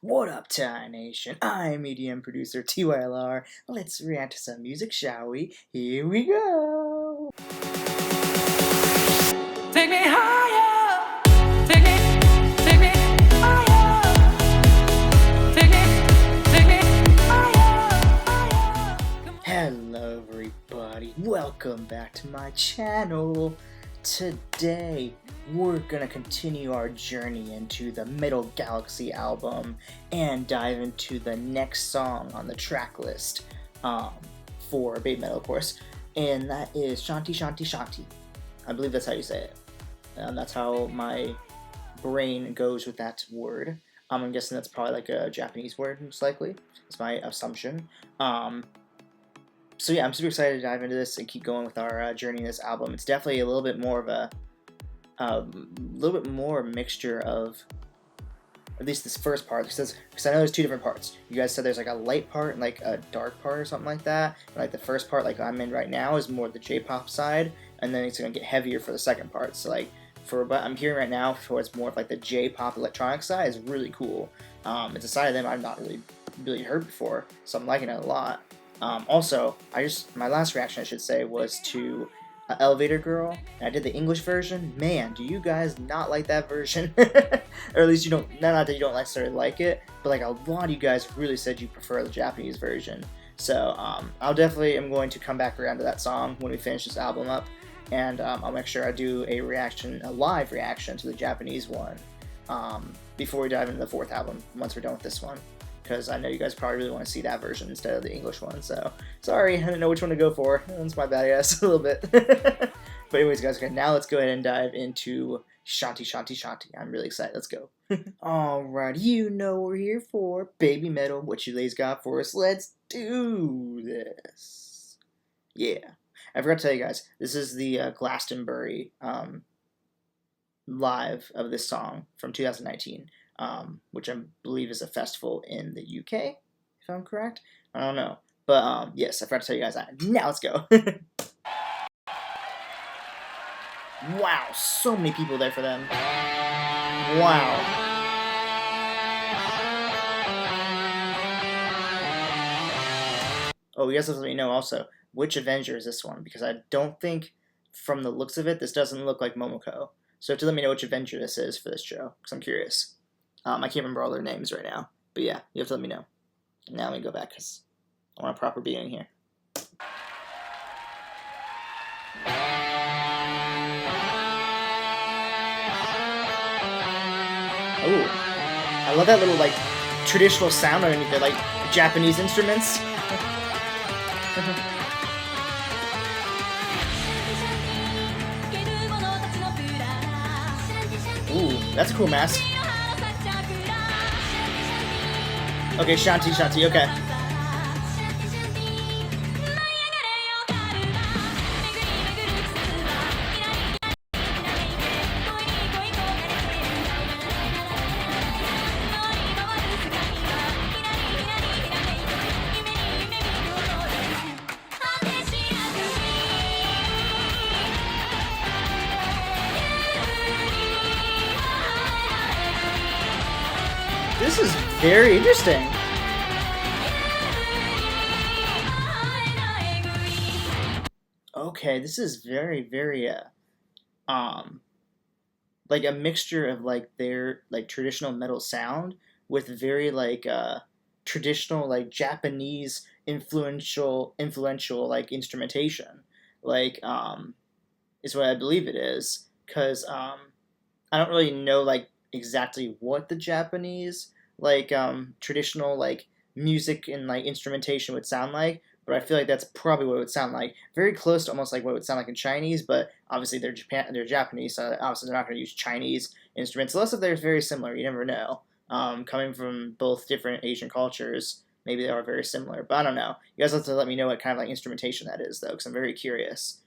What up, Thai Nation? I'm EDM producer TYLR. Let's react to some music, shall we? Here we go! Take me higher, take me higher, take me higher. Hello everybody, welcome back to my channel. Today, we're gonna continue our journey into the Metal Galaxy album and dive into the next song on the track list for BABYMETAL, of course, and that is Shanti Shanti Shanti. I believe that's how you say it. That's how my brain goes with that word. I'm guessing that's probably like a Japanese word, most likely. It's my assumption. So yeah, I'm super excited to dive into this and keep going with our journey in this album. It's definitely a little bit more of a mixture of at least this first part, because I know there's two different parts. You guys said there's like a light part and like a dark part or something like that. And like the first part, like I'm in right now, is more the J-pop side, and then it's gonna get heavier for the second part. So like for what I'm hearing right now, for it's more of like the J-pop electronic side is really cool. It's a side of them I've not really heard before, so I'm liking it a lot. Also, my last reaction, I should say, was to Elevator Girl, and I did the English version. Man, do you guys not like that version? Or at least you don't, not that you don't necessarily like it, but like a lot of you guys really said you prefer the Japanese version. So I'll definitely am going to come back around to that song when we finish this album up, and I'll make sure I do a live reaction to the Japanese one before we dive into the fourth album once we're done with this one. Because I know you guys probably really want to see that version instead of the English one, so sorry, I didn't know which one to go for. That's my bad, guys, a little bit. But anyways, guys, okay, now let's go ahead and dive into Shanti Shanti Shanti. I'm really excited, let's go. Alright, you know what we're here for. BABYMETAL, what you ladies got for us? Let's do this. Yeah. I forgot to tell you guys, this is the Glastonbury live of this song from 2019. Which I believe is a festival in the UK, if I'm correct. I don't know. But yes, I forgot to tell you guys that. Now let's go. Wow, so many people there for them. Wow. Oh, you guys have to let me know also, which Avenger is this one? Because I don't think, from the looks of it, this doesn't look like Momoko. So you have to let me know which Avenger this is for this show, because I'm curious. I can't remember all their names right now. But yeah, you have to let me know. Now let me go back, because I want a proper beginning here. Oh, I love that little, like, traditional sound underneath it, like, Japanese instruments. Ooh, that's a cool mask. Okay, Shanti Shanti, okay. This is very interesting. Okay, this is very, like a mixture of like their like traditional metal sound with very like traditional like Japanese influential like instrumentation. Like is what I believe it is, because I don't really know like exactly what the Japanese like traditional like music and like instrumentation would sound like, but I feel like that's probably what it would sound like. Very close to almost like what it would sound like in Chinese, but obviously they're Japanese, so obviously they're not going to use Chinese instruments. Unless if they're very similar, you never know. Coming from both different Asian cultures, maybe they are very similar, but I don't know. You guys have to let me know what kind of like instrumentation that is, though, because I'm very curious.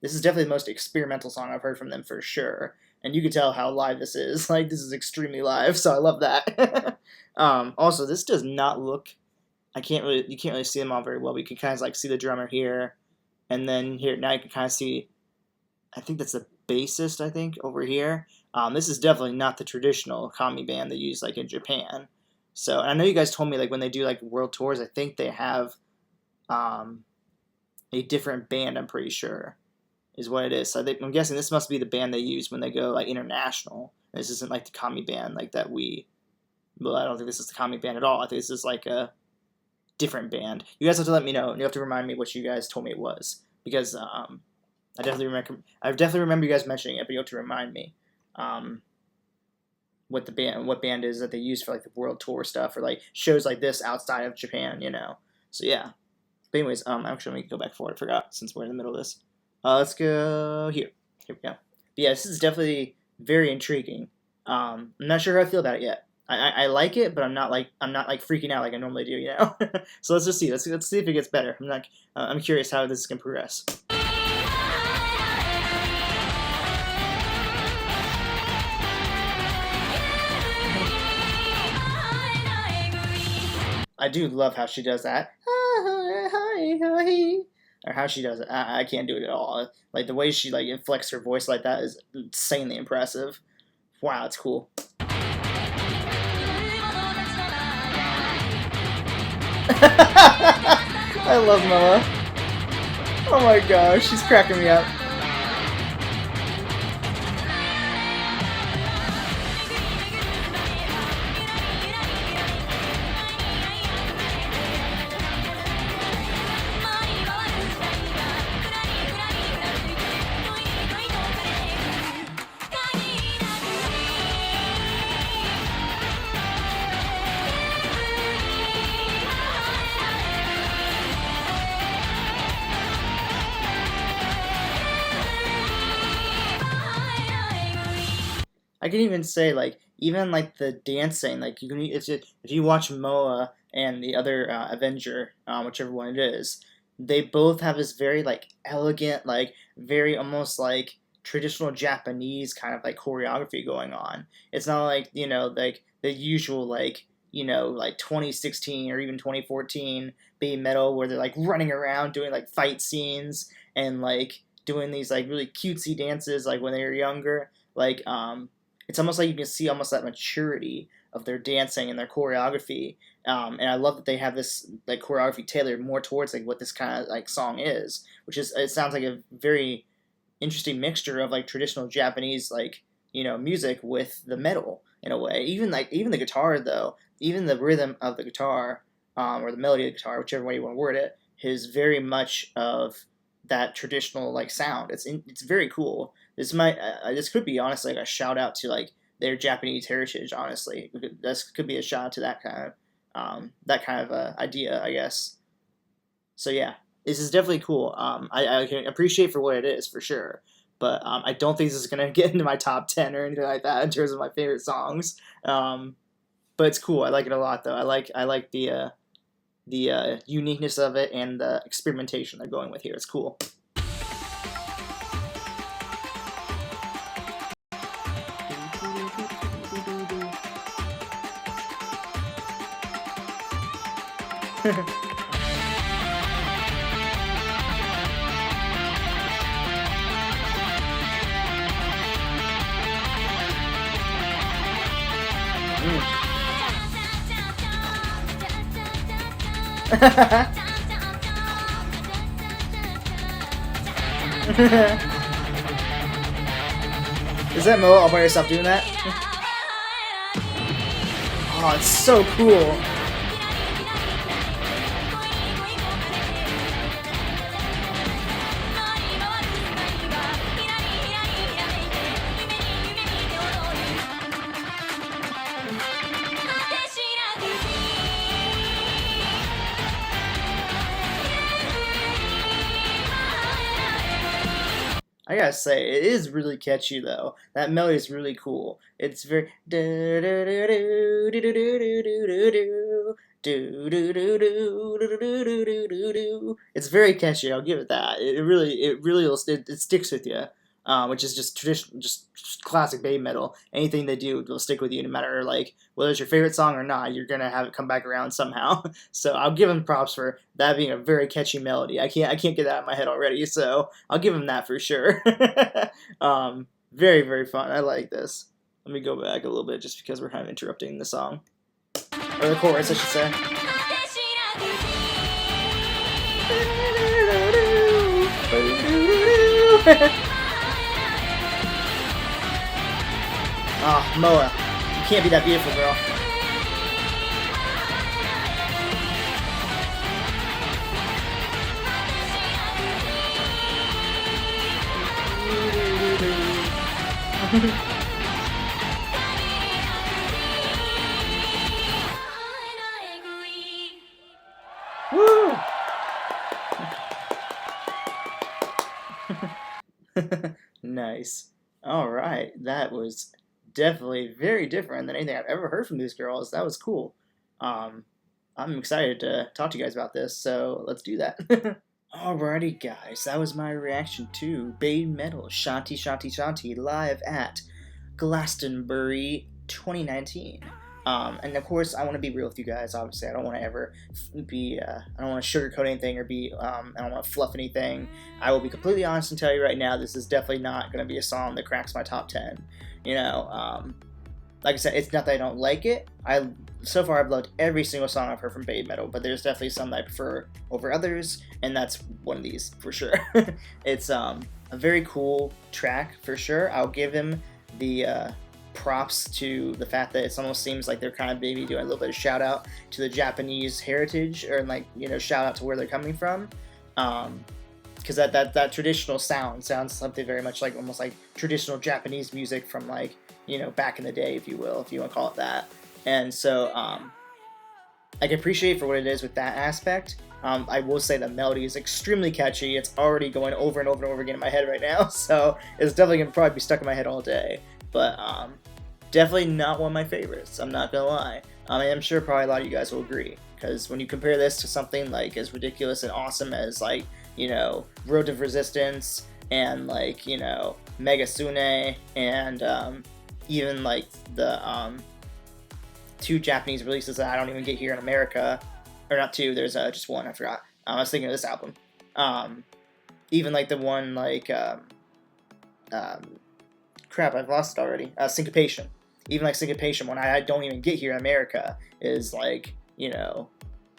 This is definitely the most experimental song I've heard from them for sure, and you can tell how live this is. Like, this is extremely live, so I love that. Also, this does not look. You can't really see them all very well, but you can kind of like see the drummer here, and then here now you can kind of see. I think that's the bassist. I think over here. This is definitely not the traditional kami band they use like in Japan. So and I know you guys told me like when they do like world tours, I think they have a different band. I'm pretty sure is what it is. So I'm guessing this must be the band they use when they go like international. This isn't like the Kami band like that we. Well, I don't think this is the Kami band at all. I think this is like a different band. You guys have to let me know. You have to remind me what you guys told me it was because I definitely remember you guys mentioning it, but you have to remind me what band is that they use for like the world tour stuff or like shows like this outside of Japan. So yeah. But anyways, actually let me go back forward. I forgot since we're in the middle of this. Let's go here. Here we go. But yeah, this is definitely very intriguing. I'm not sure how I feel about it yet. I like it, but I'm not like freaking out like I normally do, So let's just see. Let's see if it gets better. I'm curious how this is gonna progress. I do love how she does that. Or how she does it. I can't do it at all. Like the way she like inflects her voice like that is insanely impressive. Wow, it's cool. I love Moa. Oh my gosh, she's cracking me up. I can even say like even like the dancing like you can if you watch Moa and the other Avenger whichever one it is, they both have this very like elegant like very almost like traditional Japanese kind of like choreography going on. It's not like like the usual like like 2016 or even 2014 BABYMETAL where they're like running around doing like fight scenes and like doing these like really cutesy dances like when they were younger like it's almost like you can see almost that maturity of their dancing and their choreography. And I love that they have this like choreography tailored more towards like what this kind of like song is, which is it sounds like a very interesting mixture of like traditional Japanese like music with the metal in a way. Even the guitar though, even the rhythm of the guitar or the melody of the guitar, whichever way you want to word it, is very much of that traditional like sound. It's very cool. This could be honestly like a shout out to like their Japanese heritage. Honestly, this could be a shout out to that kind of idea, I guess. So yeah, this is definitely cool. I can appreciate for what it is for sure, but I don't think this is gonna get into my top 10 or anything like that in terms of my favorite songs. But it's cool. I like it a lot though. I like the uniqueness of it and the experimentation they're going with here. It's cool. Is that Moa all by yourself doing that? Oh, it's so cool. I gotta say, it is really catchy though. That melody is really cool. It's very it's very catchy. I'll give it that. It sticks with you, which is just traditional, just classic BABYMETAL. Anything they do will stick with you, no matter like whether it's your favorite song or not. You're gonna have it come back around somehow. So I'll give them props for that being a very catchy melody. I can't get that out of my head already. So I'll give them that for sure. Very very fun. I like this. Let me go back a little bit just because we're kind of interrupting the song. Or the chorus, I should say. Oh, Moa, you can't be that beautiful, girl. Woo! Nice. Alright, that was definitely very different than anything I've ever heard from these girls. That was cool. I'm excited to talk to you guys about this, so let's do that. Alrighty, guys, that was my reaction to BABYMETAL Shanti Shanti Shanti live at Glastonbury 2019. And of course, I want to be real with you guys. Obviously, I don't want to ever be, I don't want to sugarcoat anything or be, I don't want to fluff anything. I will be completely honest and tell you right now, this is definitely not going to be a song that cracks my top 10. You know, like I said, it's not that I don't like it. So far, I've loved every single song I've heard from BABYMETAL, but there's definitely some that I prefer over others, and that's one of these for sure. It's a very cool track for sure. I'll give him the props to the fact that it almost seems like they're kind of maybe doing a little bit of shout out to the Japanese heritage, or like, you know, shout out to where they're coming from. Because that traditional sounds something very much like almost like traditional Japanese music from, like, you know, back in the day, if you will, if you want to call it that. And so I can appreciate for what it is with that aspect. I will say the melody is extremely catchy. It's already going over and over and over again in my head right now, so it's definitely going to probably be stuck in my head all day. But definitely not one of my favorites, I'm not going to lie. I'm sure probably a lot of you guys will agree, because when you compare this to something like as ridiculous and awesome as, like, you know, Road to Resistance and, like, you know, Megasune and even like the two Japanese releases that I don't even get here in America, or not two, there's just one, I forgot. I was thinking of this album. Even like the one like crap, I've lost it already. Syncopation. Even like Syncopation, one I don't even get here in America, is like, you know,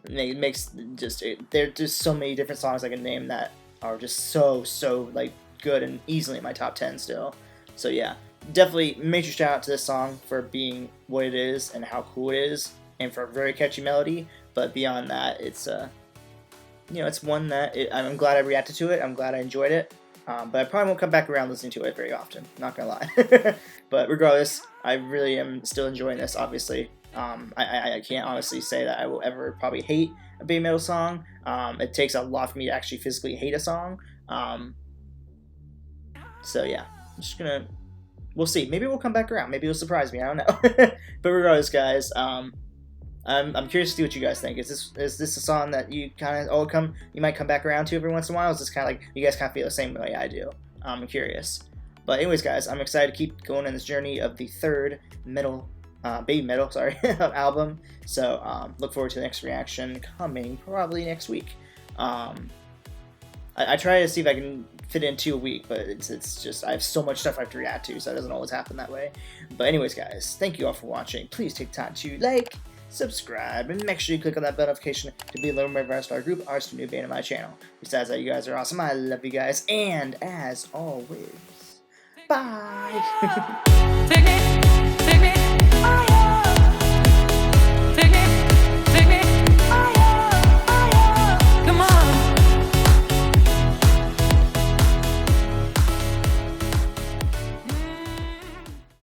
it makes just there's just so many different songs I can name that are just so like good and easily in my top 10 still. So yeah, definitely major shout out to this song for being what it is and how cool it is, and for a very catchy melody. But beyond that, it's you know, it's one that I'm glad I reacted to it. I'm glad I enjoyed it. But I probably won't come back around listening to it very often, not gonna lie. But regardless, I really am still enjoying this, obviously. I can't honestly say that I will ever probably hate a BABYMETAL song. It takes a lot for me to actually physically hate a song. So yeah, I'm just gonna, we'll see. Maybe we'll come back around. Maybe it'll surprise me, I don't know. But regardless, guys, I'm curious to see what you guys think. Is this a song that you kind of you might come back around to every once in a while? Is this kind of like you guys kind of feel the same way I do? I'm curious. But anyways, guys, I'm excited to keep going on this journey of the third BABYMETAL, sorry, album. So look forward to the next reaction coming probably next week. I try to see if I can fit in 2 a week, but it's just I have so much stuff I have to react to, so it doesn't always happen that way. But anyways, guys, thank you all for watching. Please take time to like, subscribe, and make sure you click on that bell notification to be a little member of our group, our new band on my channel. Besides that, you guys are awesome. I love you guys, and as always, bye.